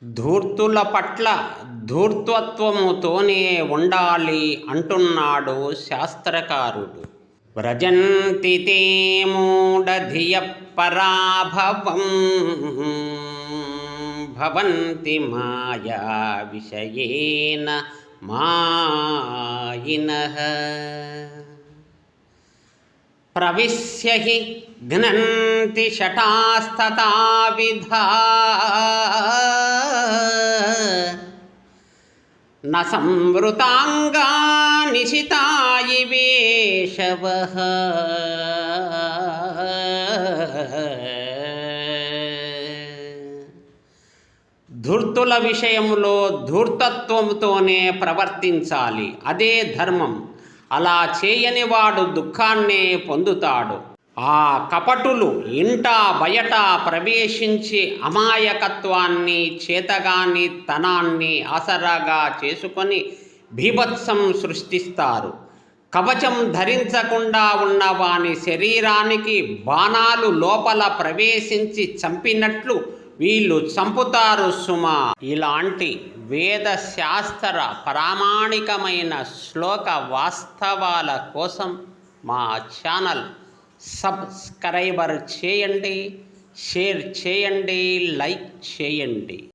ధూర్తుల పట్ల ధూర్తత్వముతోనే ఉండాలి అంటున్నాడు శాస్త్రకారుడు. వ్రజంతి తే మూఢధియః పరాభవం భవంతి మాయా విషయేన మాయినః. ప్రవిశ్య హి ఘ్నన్తి షటాస్తథా విధా న సంవృతాంగా నిశితా ఇవేషవః. ధూర్తుల విషయంలో ధూర్తత్వంతోనే ప్రవర్తించాలి, అదే ధర్మం. అలా చేయని వాడు దుఃఖాన్నే పొందుతాడు. ఆ కపటులు ఇంట బయట ప్రవేశించి అమాయకత్వాన్ని, చేతగాని తనాన్ని ఆసరాగా చేసుకొని బీభత్సం సృష్టిస్తారు. కవచం ధరించకుండా ఉన్న వాని శరీరానికి బాణాలు లోపల ప్రవేశించి చంపినట్లు వీళ్ళు చంపుతారు సుమా. ఇలాంటి వేద శాస్త్ర ప్రామాణికమైన శ్లోక వాస్తవాల కోసం మా ఛానల్ సబ్స్క్రైబర్ చేయండి, షేర్ చేయండి, లైక్ చేయండి.